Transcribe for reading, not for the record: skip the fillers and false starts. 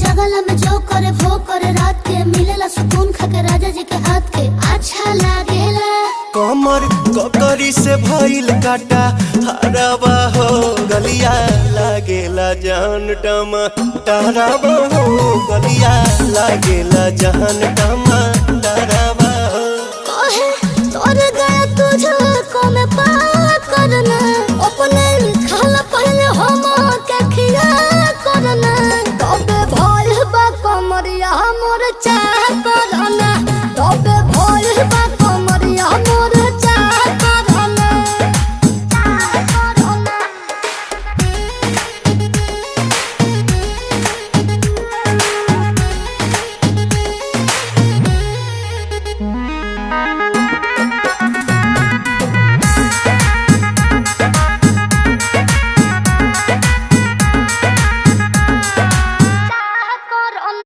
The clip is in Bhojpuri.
जगला में जो करे वो करे रात के मिलेला सुकून खाके राजा जी के हाथ के अच्छा लागेला। कमर ककरी से भइल काटा हराबा हो गलिया लागेला जान टमाटराबा हो गलिया लागेला जान टमाटराबा हो। कहे तोर गया तुझे को में पार करना अपने खाला पहले हम के खिया करना तबे भइल बा कमरिया मोर चा